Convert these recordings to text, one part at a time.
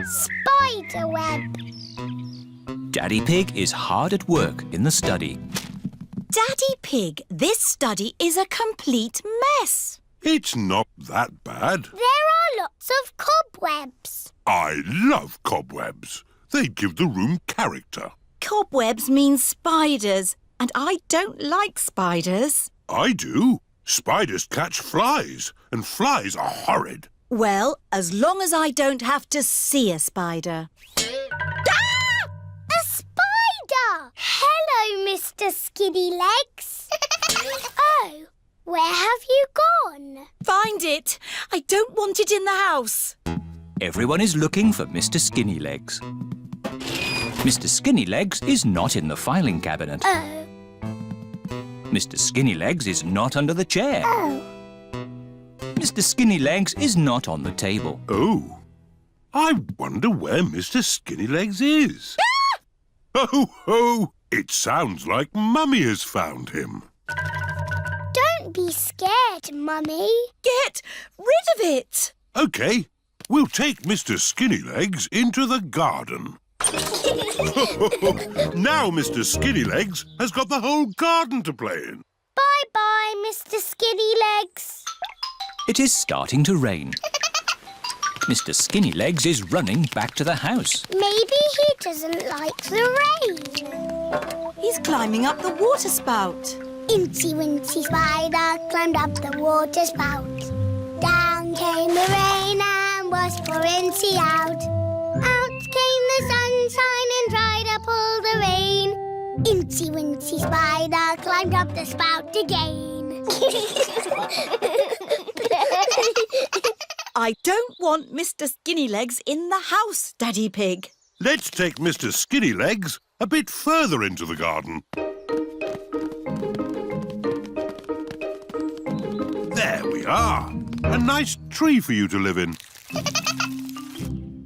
Spider web. Daddy Pig is hard at work in the study. Daddy Pig, this study is a complete mess. It's not that bad. There are lots of cobwebs. I love cobwebs. They give the room character. Cobwebs mean spiders, and I don't like spiders. I do. Spiders catch flies, and flies are horrid. Well, as long as I don't have to see a spider. A spider! Hello, Mr. Skinny Legs. Oh, where have you gone? Find it! I don't want it in the house. Everyone is looking for Mr. Skinny Legs. Mr. Skinny Legs is not in the filing cabinet. Oh. Mr. Skinny Legs is not under the chair. Oh. Mr. Skinny Legs is not on the table. Oh, I wonder where Mr. Skinny Legs is. Oh, ho! It sounds like Mummy has found him. Don't be scared, Mummy. Get rid of it! OK, we'll take Mr. Skinny Legs into the garden. Now Mr. Skinny Legs has got the whole garden to play in. Bye-bye, Mr. Skinny Legs. It is starting to rain. Mr. Skinny Legs is running back to the house. Maybe he doesn't like the rain. He's climbing up the water spout. Incy Wincy Spider climbed up the water spout. Down came the rain and was for Incy out. Out came the sunshine and dried up all the rain. Incy Wincy Spider climbed up the spout again. I don't want Mr. Skinny Legs in the house, Daddy Pig. Let's take Mr. Skinny Legs a bit further into the garden. There we are. A nice tree for you to live in.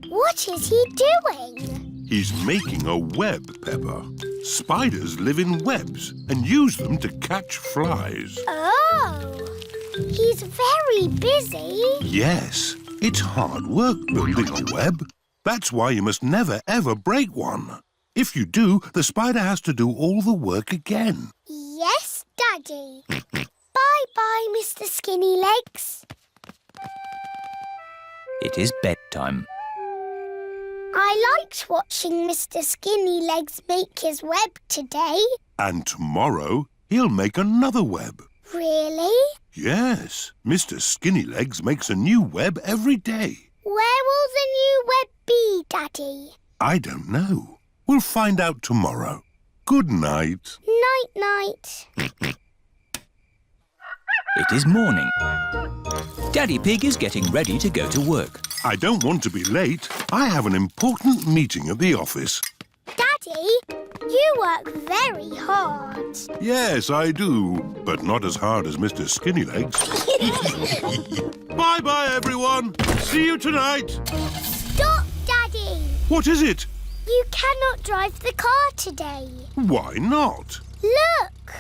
What is he doing? He's making a web, Peppa. Spiders live in webs and use them to catch flies. Oh, he's very busy. Yes, it's hard work building a web. That's why you must never, ever break one. If you do, the spider has to do all the work again. Yes, Daddy. Bye-bye, Mr. Skinny Legs. It is bedtime. I liked watching Mr. Skinny Legs make his web today. And tomorrow, he'll make another web. Really? Yes, Mr. Skinny Legs makes a new web every day. Where will the new web be, Daddy? I don't know. We'll find out tomorrow. Good night. Night-night. It is morning. Daddy Pig is getting ready to go to work. I don't want to be late. I have an important meeting at the office. Daddy, you work very hard. Yes, I do, but not as hard as Mr. Skinny Legs. Bye-bye, everyone. See you tonight. Stop, Daddy. What is it? You cannot drive the car today. Why not? Look.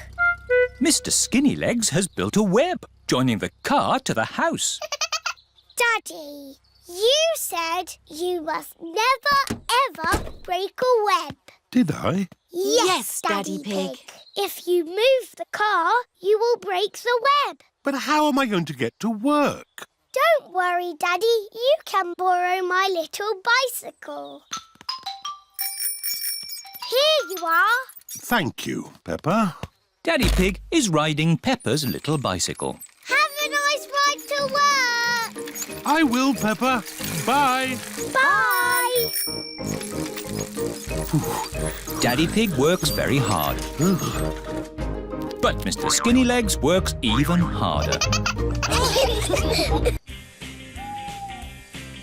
Mr. Skinny Legs has built a web, joining the car to the house. Daddy, you said you must never, ever break a web. Did I? Yes, Daddy Pig. If you move the car, you will break the web. But how am I going to get to work? Don't worry, Daddy. You can borrow my little bicycle. Here you are. Thank you, Peppa. Daddy Pig is riding Peppa's little bicycle. Have a nice ride to work. I will, Peppa. Bye. Bye. Daddy Pig works very hard. But Mr. Skinny Legs works even harder.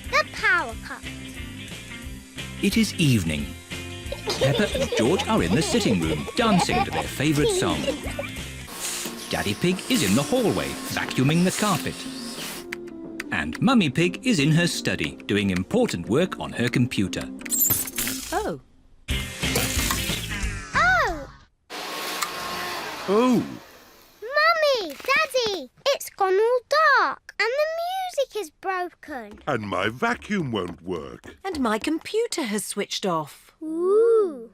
The power cut. It is evening. Peppa and George are in the sitting room, dancing to their favourite song. Daddy Pig is in the hallway, vacuuming the carpet. And Mummy Pig is in her study, doing important work on her computer. Oh. Oh! Oh, Mummy, Daddy, it's gone all dark and the music is broken. And my vacuum won't work. And my computer has switched off. Ooh.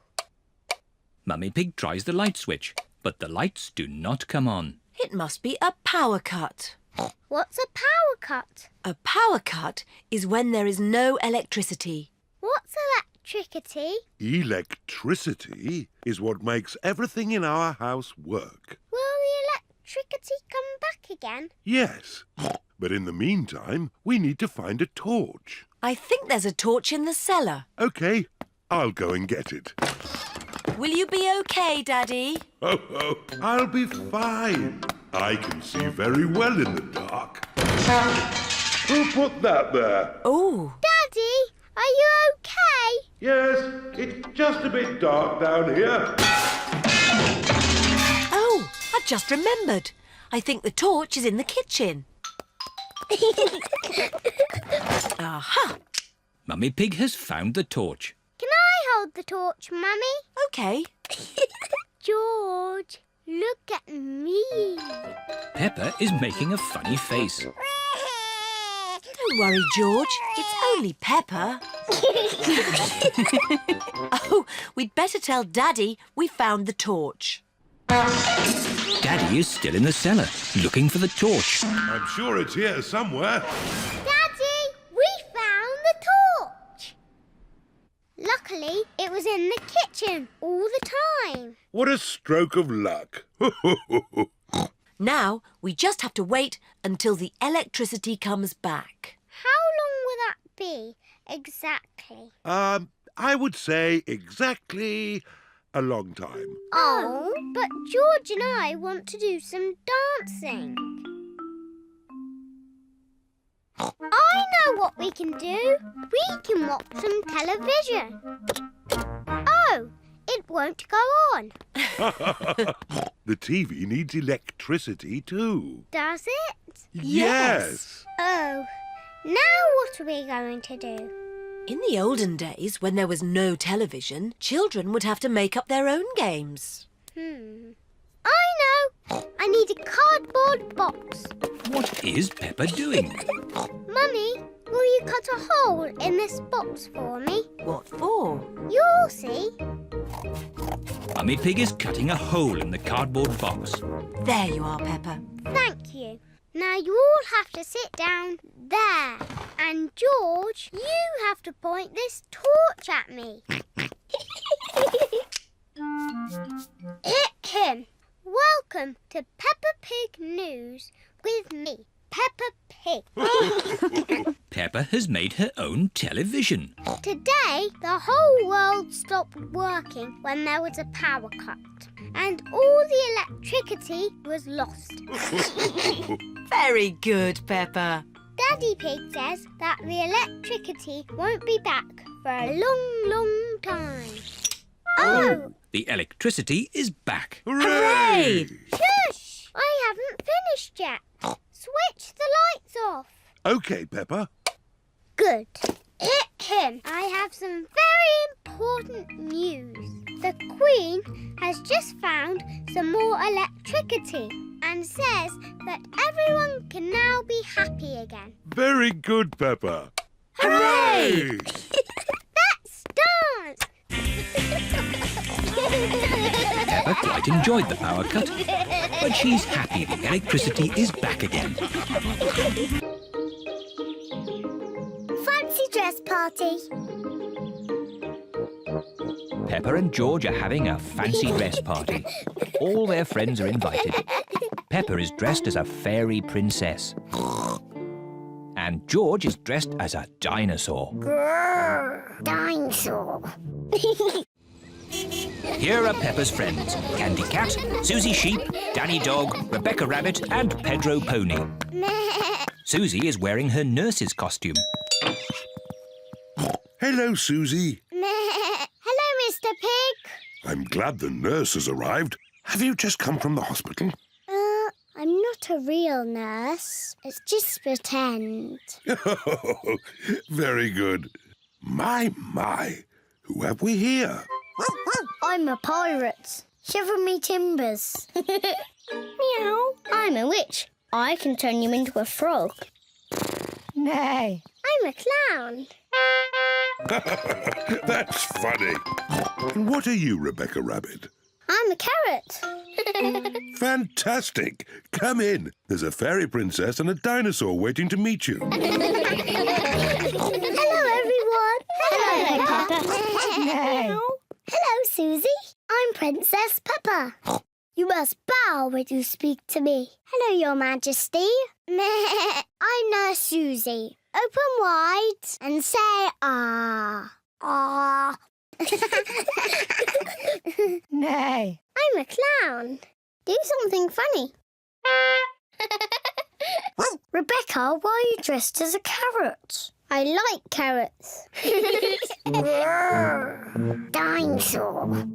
Mummy Pig tries the light switch, but the lights do not come on. It must be a power cut. What's a power cut? A power cut is when there is no electricity. What's electricity? Electricity is what makes everything in our house work. Will the electricity come back again? Yes, but in the meantime, we need to find a torch. I think there's a torch in the cellar. OK, I'll go and get it. Will you be okay, Daddy? Oh, I'll be fine. I can see very well in the dark. Who put that there? Oh. Daddy, are you okay? Yes, it's just a bit dark down here. Oh, I've just remembered. I think the torch is in the kitchen. Aha! Mummy Pig has found the torch. Can I hold the torch, Mummy? OK. George, look at me. Peppa is making a funny face. Don't worry, George. It's only Peppa. Oh, we'd better tell Daddy we found the torch. Daddy is still in the cellar, looking for the torch. I'm sure it's here somewhere. Daddy, we found the torch. Luckily, it was in the kitchen all the time. What a stroke of luck. Now we just have to wait until the electricity comes back. How long will that be, exactly? I would say exactly a long time. Oh, but George and I want to do some dancing. I know what we can do. We can watch some television. Oh, it won't go on. The TV needs electricity too. Does it? Yes. Oh, now what are we going to do? In the olden days, when there was no television, children would have to make up their own games. I know. I need a cardboard box. What is Peppa doing? Mummy, will you cut a hole in this box for me? What for? You'll see. Mummy Pig is cutting a hole in the cardboard box. There you are, Peppa. Thank you. Now you all have to sit down there. And George, you have to point this torch at me. Welcome to Peppa Pig News with me, Peppa Pig. Peppa has made her own television. Today, the whole world stopped working when there was a power cut. And all the electricity was lost. Very good, Peppa. Daddy Pig says that the electricity won't be back for a long, long time. Oh! The electricity is back. Hooray! Shush! I haven't finished yet. Switch the lights off. OK, Peppa. Good. I have some very important news. The Queen has just found some more electricity and says that everyone can now be happy again. Very good, Peppa. Hooray! Let's dance! Peppa quite enjoyed the power cut, but she's happy the electricity is back again. Fancy dress party. Peppa and George are having a fancy dress party. All their friends are invited. Peppa is dressed as a fairy princess. And George is dressed as a dinosaur. Grrr, dinosaur. Here are Peppa's friends. Candy Cat, Susie Sheep, Danny Dog, Rebecca Rabbit and Pedro Pony. Susie is wearing her nurse's costume. Hello, Susie. Hello, Mr. Pig. I'm glad the nurse has arrived. Have you just come from the hospital? I'm not a real nurse. It's just pretend. Very good. My. Who have we here? I'm a pirate. Shiver me timbers. Meow. I'm a witch. I can turn you into a frog. Nay. I'm a clown. That's funny. And what are you, Rebecca Rabbit? I'm a carrot. Fantastic. Come in. There's a fairy princess and a dinosaur waiting to meet you. Hello, everyone. Hello, Peppa. Nay. Hello, Susie. I'm Princess Peppa. You must bow when you speak to me. Hello, Your Majesty. I'm Nurse Susie. Open wide and say ah. Ah. Nay. I'm a clown. Do something funny. Rebecca, why are you dressed as a carrot? I like carrots. Dinosaur.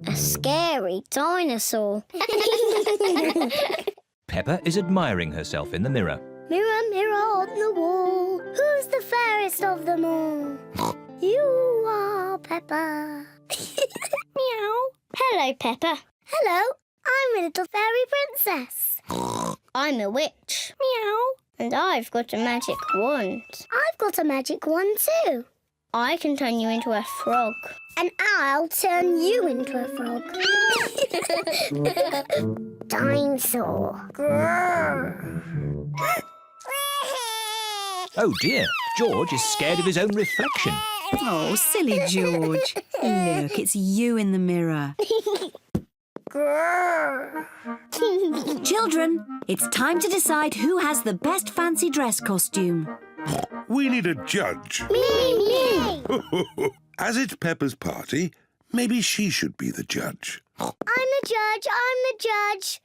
A scary dinosaur. Peppa is admiring herself in the mirror. Mirror, mirror on the wall, who's the fairest of them all? You are Peppa. Meow. Hello, Peppa. Hello, I'm a little fairy princess. I'm a witch. Meow. And I've got a magic wand. I've got a magic wand too. I can turn you into a frog. And I'll turn you into a frog. Dinosaur. Oh dear, George is scared of his own reflection. Oh, silly George. Look, it's you in the mirror. Children, it's time to decide who has the best fancy dress costume. We need a judge. Me. As it's Peppa's party, maybe she should be the judge. I'm the judge.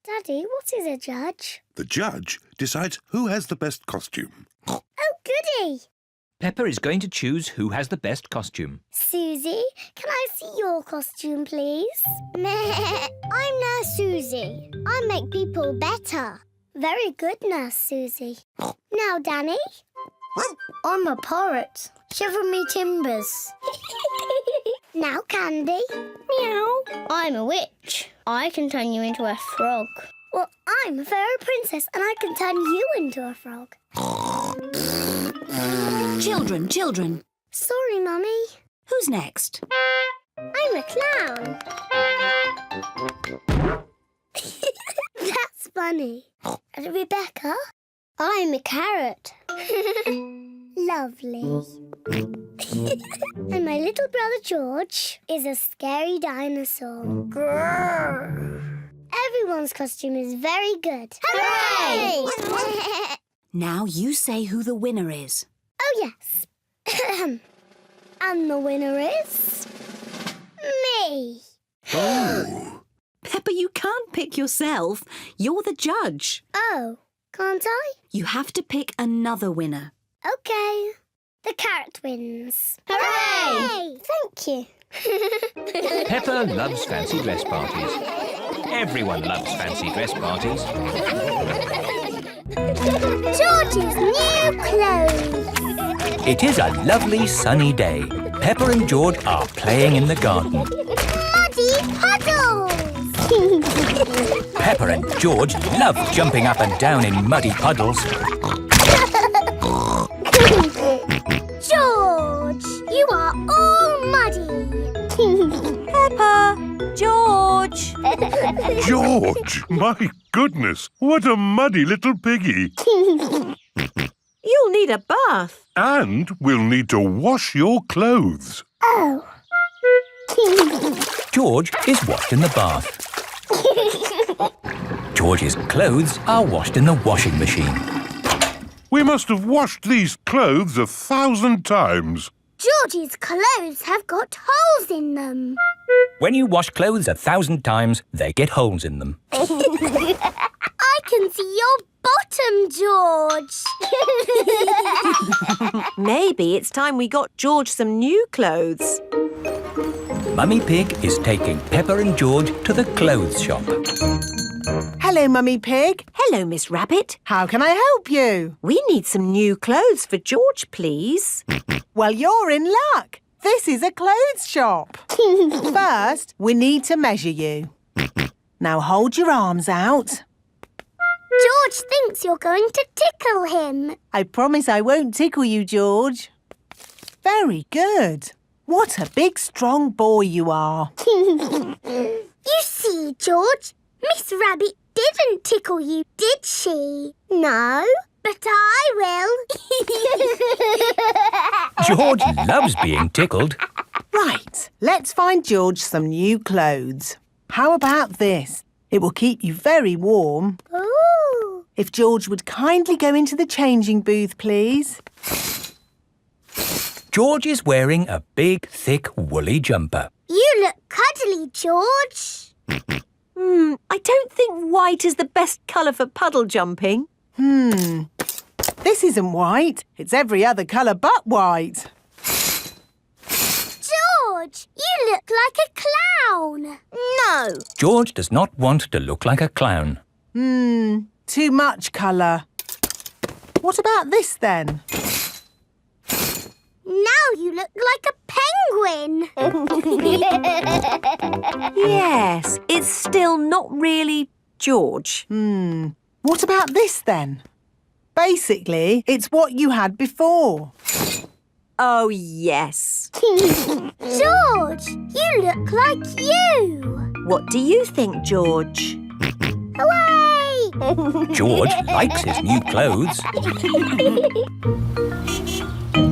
Daddy, what is a judge? The judge decides who has the best costume. Oh, goody. Peppa is going to choose who has the best costume. Susie, can I see your costume, please? I'm Nurse Susie. I make people better. Very good, Nurse Susie. Now, Danny. I'm a parrot. Shiver me timbers. Now, Candy. Meow. I'm a witch. I can turn you into a frog. Well, I'm a fairy princess and I can turn you into a frog. Children. Sorry, Mummy. Who's next? I'm a clown. That's funny. And Rebecca? I'm a carrot. Lovely. And my little brother George is a scary dinosaur. Everyone's costume is very good. Hooray! Now you say who the winner is. Oh, yes. And the winner is... me. Oh. Peppa, you can't pick yourself. You're the judge. Oh, can't I? You have to pick another winner. OK. The carrot wins. Hooray! Thank you. Peppa loves fancy dress parties. Everyone loves fancy dress parties. George's new clothes. It is a lovely sunny day. Peppa and George are playing in the garden. Muddy puddles. Peppa and George love jumping up and down in muddy puddles. George, you are all muddy. Peppa! George! George, my goodness, what a muddy little piggy. You'll need a bath. And we'll need to wash your clothes. Oh. George is washed in the bath. George's clothes are washed in the washing machine. We must have washed these clothes 1,000 times. George's clothes have got holes in them. When you wash clothes 1,000 times, they get holes in them. I can see your bottom, George. Maybe it's time we got George some new clothes. Mummy Pig is taking Peppa and George to the clothes shop. Hello, Mummy Pig. Hello, Miss Rabbit. How can I help you? We need some new clothes for George, please. Well, you're in luck. This is a clothes shop. First, we need to measure you. Now hold your arms out. George thinks you're going to tickle him. I promise I won't tickle you, George. Very good. What a big, strong boy you are. You see, George, Miss Rabbit didn't tickle you, did she? No, but I will. George loves being tickled. Right, let's find George some new clothes. How about this? It will keep you very warm. Ooh. If George would kindly go into the changing booth, please. George is wearing a big, thick, woolly jumper. You look cuddly, George. I don't think white is the best colour for puddle jumping. This isn't white. It's every other colour but white. George, you look like a clown. No. George does not want to look like a clown. Too much colour. What about this then? Now you look like a penguin. Yes, it's still not really George. What about this then? Basically, it's what you had before. Oh, yes. George, you look like you. What do you think, George? Hooray! George likes his new clothes.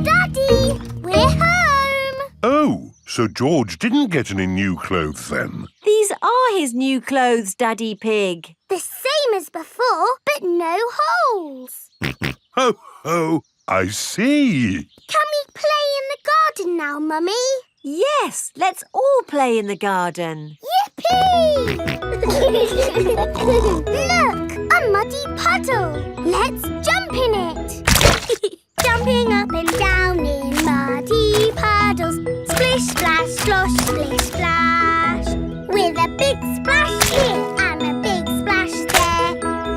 Daddy, we're home. Oh, so George didn't get any new clothes then? These are his new clothes, Daddy Pig. The same as before, but no holes. Ho, ho, I see. Can we play in the garden now, Mummy? Yes, let's all play in the garden. Yippee! Look, a muddy puddle. Let's jump in it. Jumping up and down in muddy puddles. Splish, splash, slosh, splish, splash. With a big splash here and a big splash there.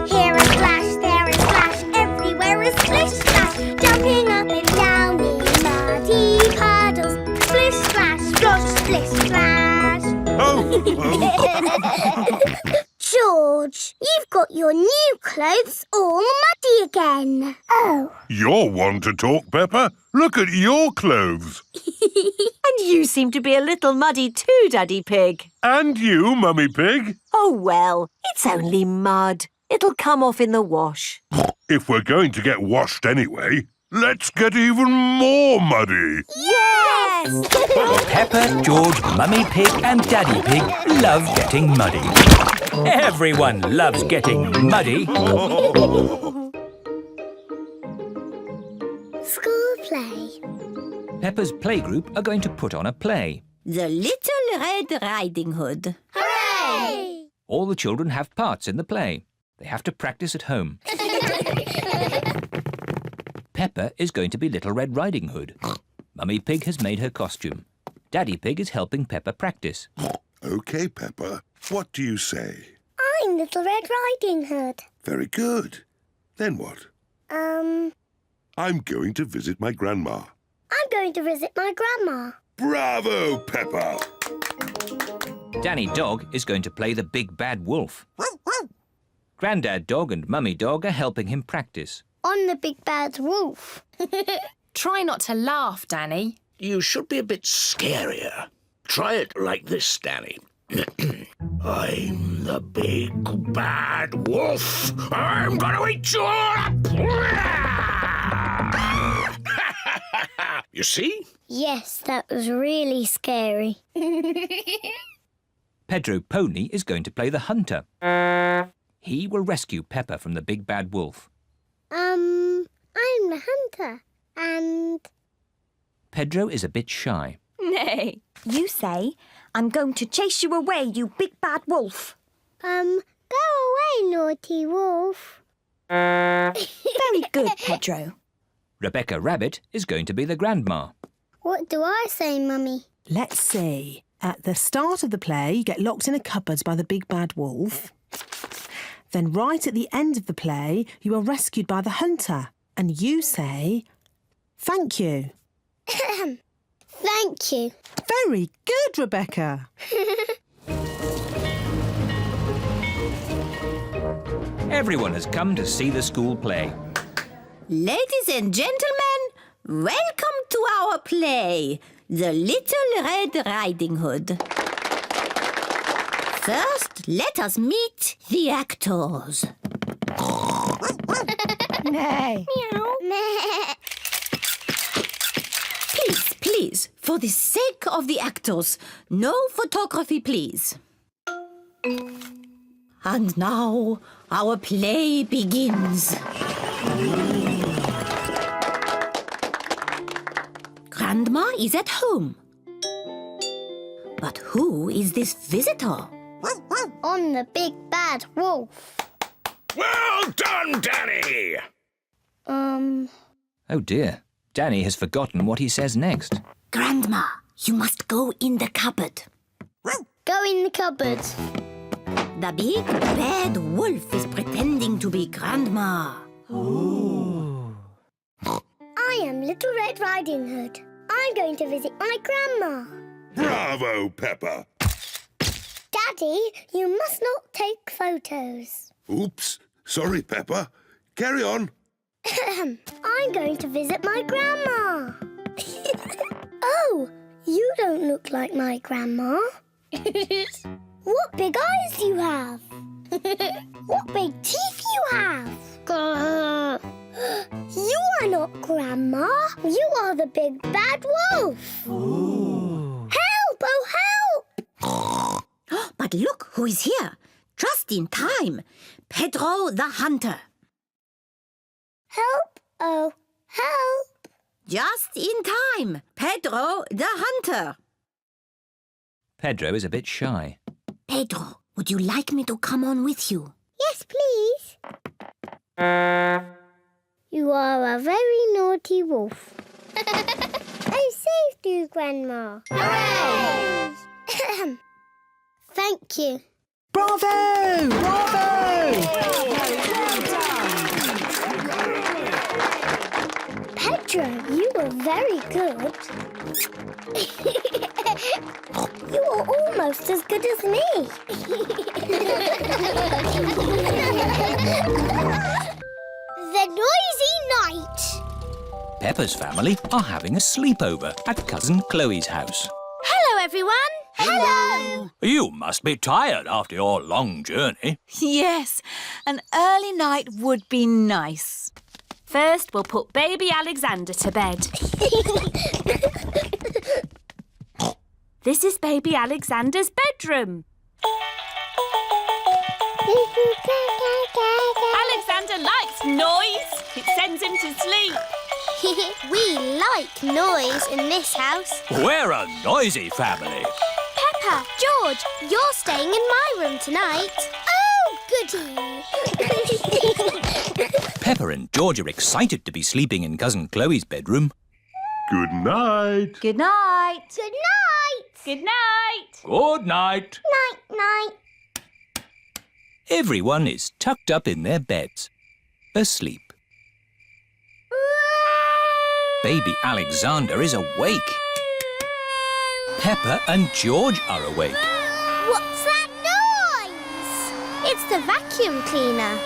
Here a splash, there a splash, everywhere a splish, splash. Jumping up and down in muddy puddles. Splish, splash, slosh, splish, splash. Ho, ho. George, you've got your new clothes all muddy again. Oh. You're one to talk, Peppa. Look at your clothes. And you seem to be a little muddy too, Daddy Pig. And you, Mummy Pig. Oh, well, it's only mud. It'll come off in the wash. If we're going to get washed anyway, let's get even more muddy. Yes! Peppa, George, Mummy Pig and Daddy Pig love getting muddy. Everyone loves getting muddy. School play. Peppa's playgroup are going to put on a play. The Little Red Riding Hood. Hooray! All the children have parts in the play. They have to practice at home. Peppa is going to be Little Red Riding Hood. Mummy Pig has made her costume. Daddy Pig is helping Peppa practice. OK, Peppa. What do you say? I'm Little Red Riding Hood. Very good. Then what? I'm going to visit my grandma. I'm going to visit my grandma. Bravo, Peppa! Danny Dog is going to play the big bad wolf. Grandad Dog and Mummy Dog are helping him practice. On the big bad wolf. Try not to laugh, Danny. You should be a bit scarier. Try it like this, Danny. I'm the big bad wolf. I'm gonna eat you all up. You see? Yes, that was really scary. Pedro Pony is going to play the hunter. He will rescue Peppa from the big bad wolf. I'm the hunter. And... Pedro is a bit shy. Nay. You say, I'm going to chase you away, you big bad wolf. Go away, naughty wolf. Very good, Pedro. Rebecca Rabbit is going to be the grandma. What do I say, Mummy? Let's see. At the start of the play, you get locked in a cupboard by the big bad wolf. Then right at the end of the play, you are rescued by the hunter. And you say, thank you. Thank you. Very good, Rebecca. Everyone has come to see the school play. Ladies and gentlemen, welcome to our play, The Little Red Riding Hood. First, let us meet the actors. Nay. Please, for the sake of the actors, no photography, please. And now, our play begins. Grandma is at home. But who is this visitor? On the big bad wolf. Well done, Danny! Oh dear, Danny has forgotten what he says next. Grandma, you must go in the cupboard. Go in the cupboard. The big bad wolf is pretending to be Grandma. I am Little Red Riding Hood. I'm going to visit my grandma. Bravo, Peppa. Daddy, you must not take photos. Oops. Sorry, Peppa. Carry on. I'm going to visit my grandma. Oh, you don't look like my grandma. What big eyes you have. What big teeth you have. You are not Grandma. You are the big bad wolf. Help! Oh, help! But look who is here. Just in time. Pedro the Hunter. Help! Oh, help! Just in time. Pedro the Hunter. Pedro is a bit shy. Pedro, would you like me to come on with you? Yes, please. You are a very naughty wolf. I saved you, Grandma. Hooray! Thank you. Bravo! Bravo! Pedro, you were very good. You are almost as good as me. The Noisy Night. Peppa's family are having a sleepover at Cousin Chloe's house. Hello, everyone. Hello. You must be tired after your long journey. Yes, an early night would be nice. First, we'll put baby Alexander to bed. This is baby Alexander's bedroom. Alexander likes noise. It sends him to sleep. We like noise in this house. We're a noisy family. Peppa, George, you're staying in my room tonight. Oh, goody. Peppa and George are excited to be sleeping in Cousin Chloe's bedroom. Good night. Good night. Good night. Good night. Good night. Night, night. Everyone is tucked up in their beds, asleep. Baby Alexander is awake. Peppa and George are awake. What's that noise? It's the vacuum cleaner.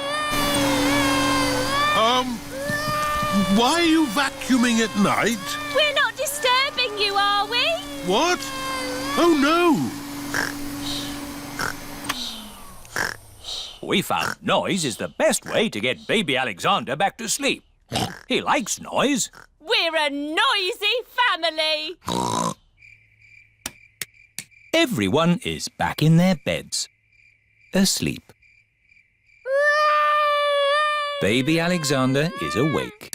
Why are you vacuuming at night? We're not disturbing you, are we? What? Oh, no. We found noise is the best way to get baby Alexander back to sleep. He likes noise. We're a noisy family. Everyone is back in their beds, asleep. Baby Alexander is awake.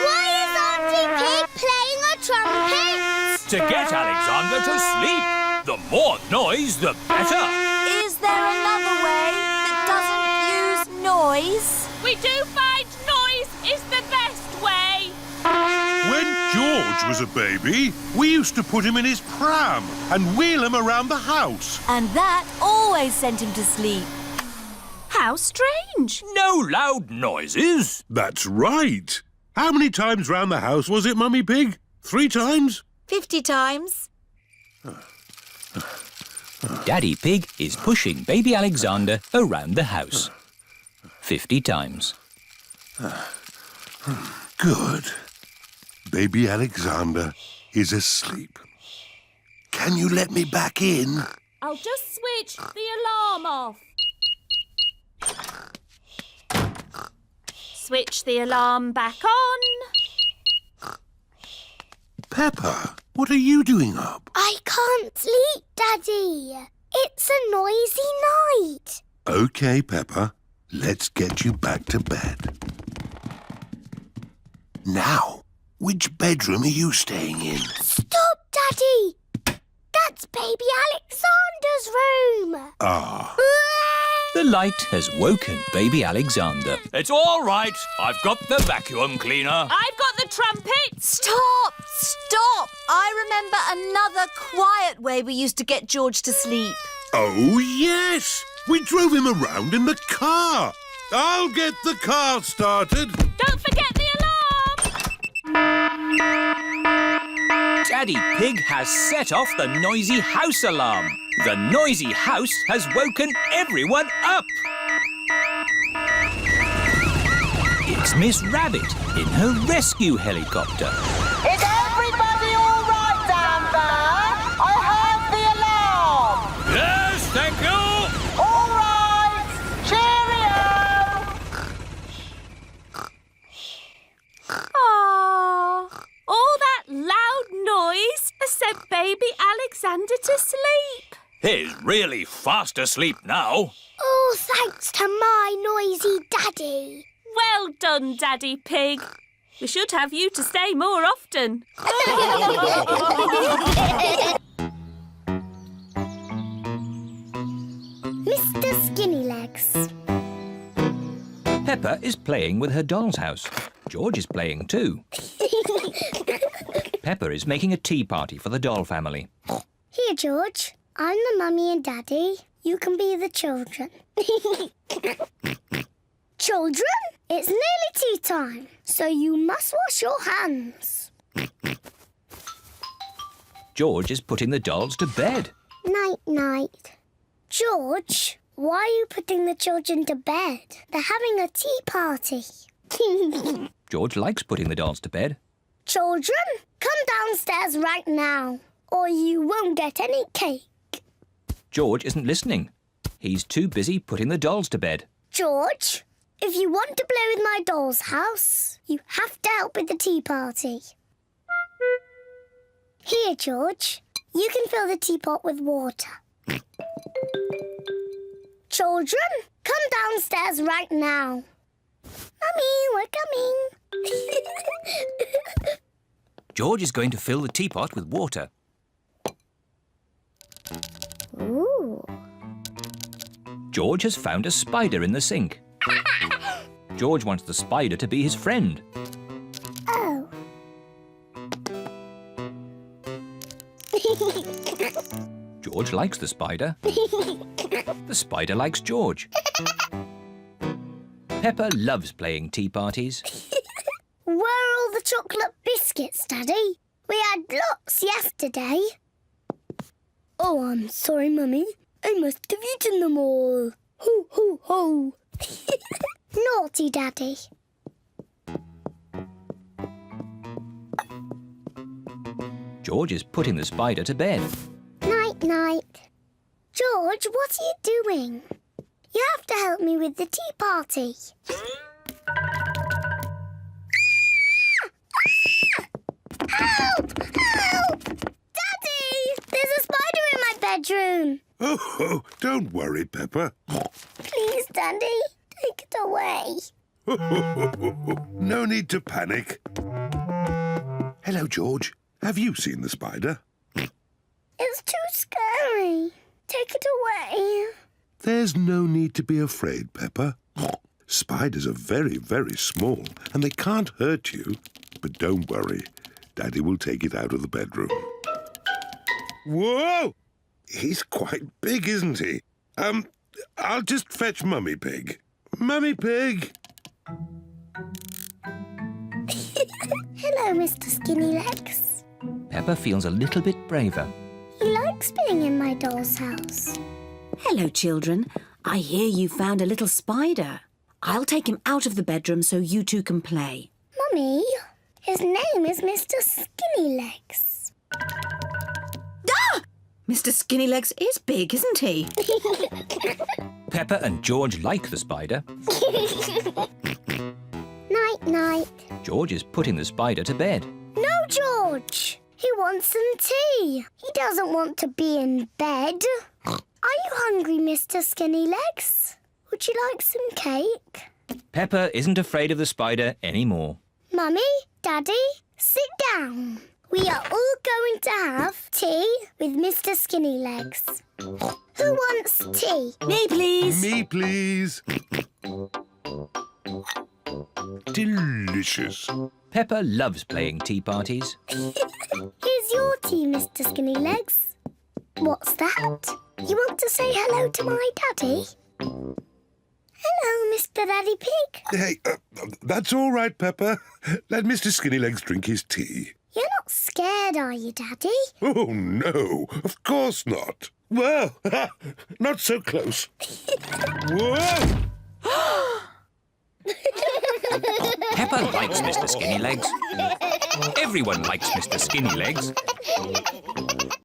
Why is Auntie Pig playing a trumpet? To get Alexander to sleep. The more noise, the better. Is there another way that doesn't use noise? We do find noise is the best way. When George was a baby, we used to put him in his pram and wheel him around the house. And that always sent him to sleep. How strange. No loud noises. That's right. How many times round the house was it, Mummy Pig? 3 times? 50 times. Daddy Pig is pushing baby Alexander around the house. 50 times. Good. Baby Alexander is asleep. Can you let me back in? I'll just switch the alarm off. Switch the alarm back on. Peppa, what are you doing up? I can't sleep, Daddy. It's a noisy night. OK, Peppa. Let's get you back to bed. Now, which bedroom are you staying in? Stop, Daddy. That's baby Alexander's room. Ah. The light has woken baby Alexander. It's all right. I've got the vacuum cleaner. I've got the trumpet. Stop! Stop! I remember another quiet way we used to get George to sleep. Oh, yes! We drove him around in the car. I'll get the car started. Don't forget the alarm. Daddy Pig has set off the noisy house alarm. The noisy house has woken everyone up. It's Miss Rabbit in her rescue helicopter. Is everybody all right down there? I heard the alarm. Yes, thank you. All right. Cheerio. Aww. All that loud noise has sent baby Alexander to sleep. He's really fast asleep now. Oh, thanks to my noisy daddy. Well done, Daddy Pig. We should have you to stay more often. Mr. Skinnylegs. Peppa is playing with her doll's house. George is playing too. Peppa is making a tea party for the doll family. Here, George. I'm the mummy and daddy. You can be the children. Children, it's nearly tea time, so you must wash your hands. George is putting the dolls to bed. Night-night. George, why are you putting the children to bed? They're having a tea party. George likes putting the dolls to bed. Children, come downstairs right now, or you won't get any cake. George isn't listening. He's too busy putting the dolls to bed. George, if you want to play with my doll's house, you have to help with the tea party. Here, George, you can fill the teapot with water. Children, come downstairs right now. Mummy, we're coming. George is going to fill the teapot with water. Ooh. George has found a spider in the sink. George wants the spider to be his friend. Oh. George likes the spider. The spider likes George. Peppa loves playing tea parties. Where are all the chocolate biscuits, Daddy? We had lots yesterday. Oh, I'm sorry, Mummy. I must have eaten them all. Ho, ho, ho. Naughty Daddy. George is putting the spider to bed. Night-night. George, what are you doing? You have to help me with the tea party. Help! Help! Daddy! There's a spider in my bedroom. Oh, don't worry, Peppa. Please, Daddy, take it away. No need to panic. Hello, George. Have you seen the spider? It's too scary. Take it away. There's no need to be afraid, Peppa. Spiders are very, very small and they can't hurt you. But don't worry. Daddy will take it out of the bedroom. Whoa! He's quite big, isn't he? I'll just fetch Mummy Pig. Mummy Pig! Hello, Mr. Skinnylegs. Peppa feels a little bit braver. You like likes being in my doll's house. Hello, children. I hear you found a little spider. I'll take him out of the bedroom so you two can play. Mummy, his name is Mr. Skinnylegs. Ah! Mr. Skinnylegs is big, isn't he? Peppa and George like the spider. Night-night. George is putting the spider to bed. No, George. He wants some tea. He doesn't want to be in bed. Are you hungry, Mr. Skinnylegs? Would you like some cake? Peppa isn't afraid of the spider anymore. Mummy, Daddy, sit down. We are all going to have tea with Mr. Skinnylegs. Who wants tea? Me, please. Me, please. Delicious. Peppa loves playing tea parties. Here's your tea, Mr. Skinnylegs. What's that? You want to say hello to my daddy? Hello, Mr. Daddy Pig. Hey, that's all right, Peppa. Let Mr. Skinnylegs drink his tea. You're not scared, are you, Daddy? Oh, no, of course not. Well, not so close. Whoa! Peppa likes Mr. Skinnylegs. Everyone likes Mr. Skinnylegs.